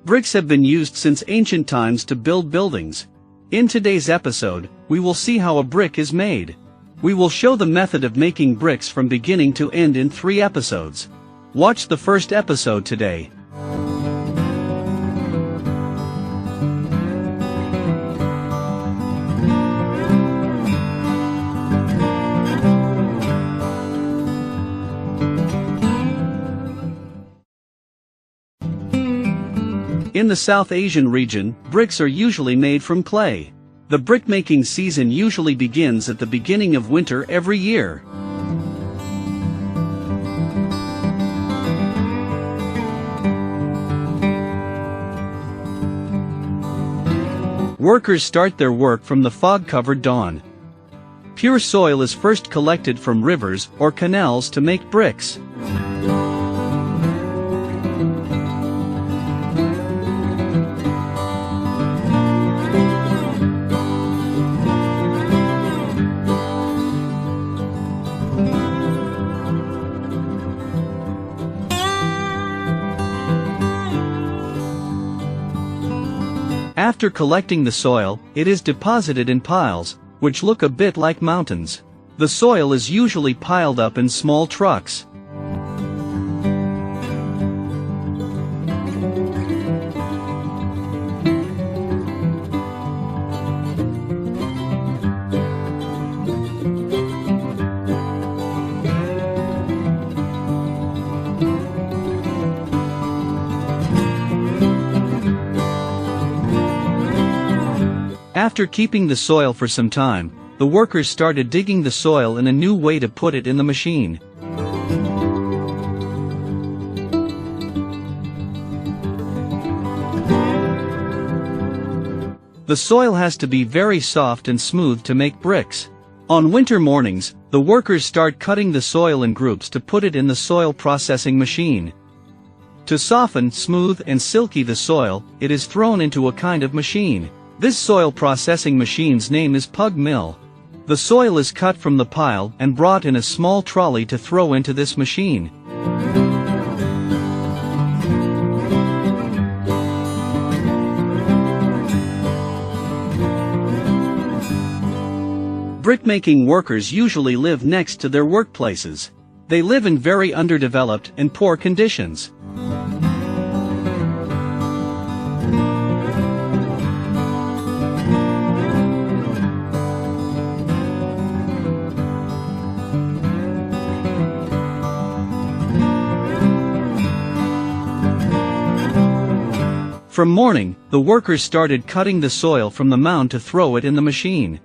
Bricks have been used since ancient times to build buildings. In today's episode, we will see how a brick is made. We will show the method of making bricks from beginning to end in 3 episodes. Watch the first episode today. In the South Asian region, bricks are usually made from clay. The brickmaking season usually begins at the beginning of winter every year. Workers start their work from the fog-covered dawn. Pure soil is first collected from rivers or canals to make bricks. After collecting the soil, it is deposited in piles, which look a bit like mountains. The soil is usually piled up in small trucks. After keeping the soil for some time, the workers started digging the soil in a new way to put it in the machine. The soil has to be very soft and smooth to make bricks. On winter mornings, the workers start cutting the soil in groups to put it in the soil processing machine. To soften, smooth and silky the soil, it is thrown into a kind of machine. This soil processing machine's name is pug mill. The soil is cut from the pile and brought in a small trolley to throw into this machine. Brickmaking workers usually live next to their workplaces. They live in very underdeveloped and poor conditions. From morning, the workers started cutting the soil from the mound to throw it in the machine.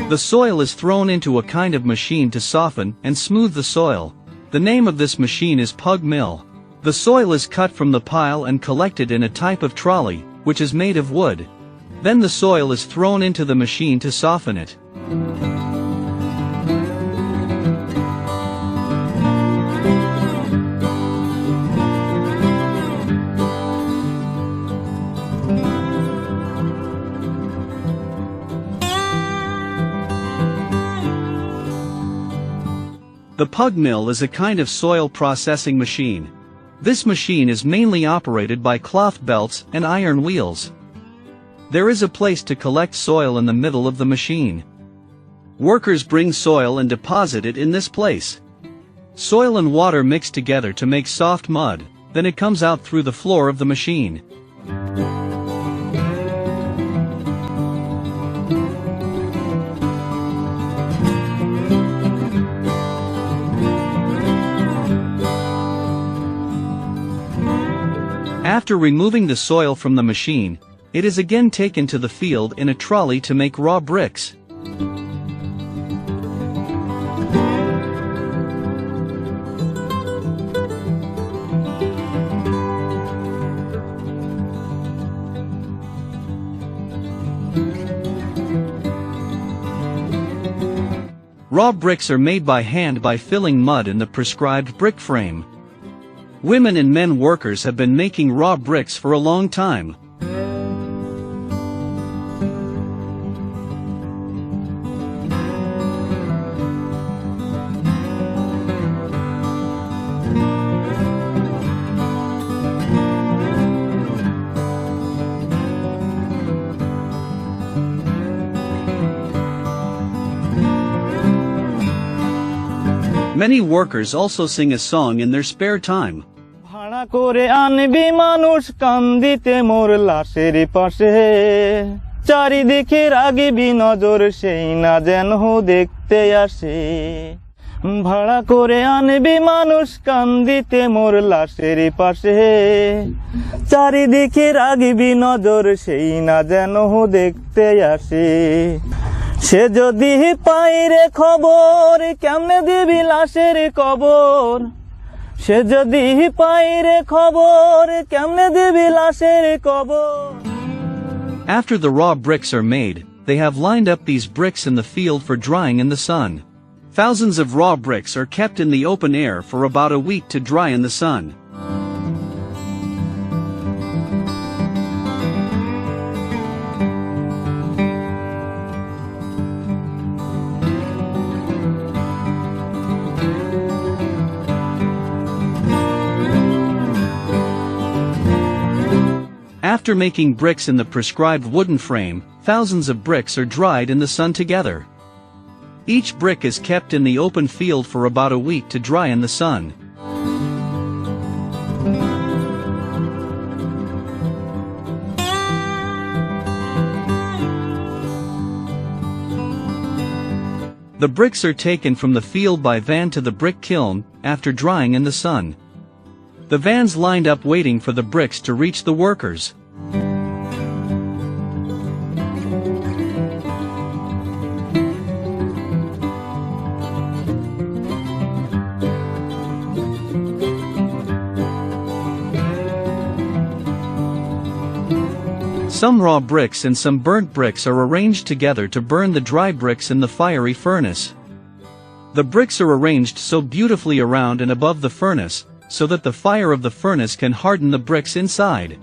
The soil is thrown into a kind of machine to soften and smooth the soil. The name of this machine is pug mill. The soil is cut from the pile and collected in a type of trolley, which is made of wood. Then the soil is thrown into the machine to soften it. The pug mill is a kind of soil processing machine. This machine is mainly operated by cloth belts and iron wheels. There is a place to collect soil in the middle of the machine. Workers bring soil and deposit it in this place. Soil and water mix together to make soft mud, then it comes out through the floor of the machine. After removing the soil from the machine, it is again taken to the field in a trolley to make raw bricks. Raw bricks are made by hand by filling mud in the prescribed brick frame. Women and men workers have been making raw bricks for a long time. Many workers also sing a song in their spare time. ভাড়া করে আনবি মানুষ কান দিতে মোর লাশের পাশে চারিদিকে rugby নজর সেই না যেন দেখতে আসে ভাড়া করে আনবি মানুষ কান দিতে মোর লাশের পাশে চারিদিকে রাগবি নজর সেই না যেন দেখতে আসে সে যদি পাই রে খবর কেমনে দিবি লাশের কবর সে যদি পাই রে খবর কেমনে দিবি লাশের কবর After the raw bricks are made, they have lined up these bricks in the field for drying in the sun. Thousands of raw bricks are kept in the open air for about a week to dry in the sun. After making bricks in the prescribed wooden frame, thousands of bricks are dried in the sun together. Each brick is kept in the open field for about a week to dry in the sun. The bricks are taken from the field by van to the brick kiln, after drying in the sun. The vans lined up waiting for the bricks to reach the workers. Some raw bricks and some burnt bricks are arranged together to burn the dry bricks in the fiery furnace. The bricks are arranged so beautifully around and above the furnace, so that the fire of the furnace can harden the bricks inside.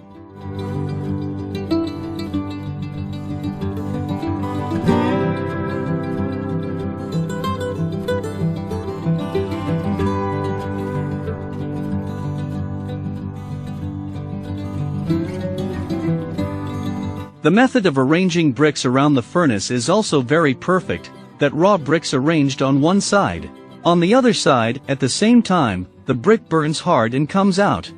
The method of arranging bricks around the furnace is also very perfect, that raw bricks arranged on one side. On the other side, at the same time, the brick burns hard and comes out.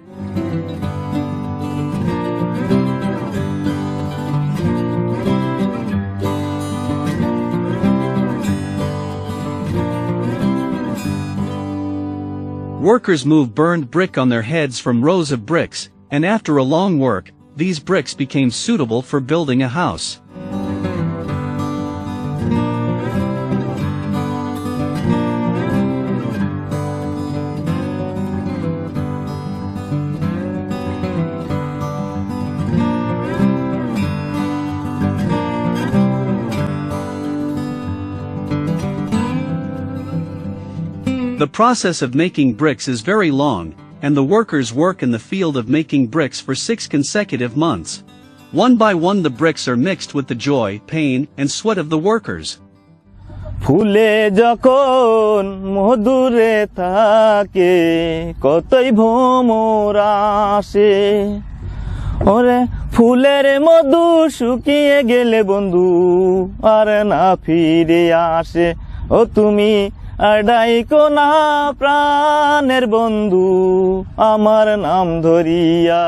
Workers move burned brick on their heads from rows of bricks, and after a long work, these bricks became suitable for building a house. The process of making bricks is very long, and the workers work in the field of making bricks for 6 consecutive months. One by one the bricks are mixed with the joy, pain, and sweat of the workers. ফুলে যখন মধুরে থাকে কতই ভ্রমর আসে ওরে ফুলের মধু শুকিয়ে গেলে বন্ধু আর না ফিরে আসে ও তুমি ডাইকো না প্রাণের বন্ধু আমার নাম ধরিয়া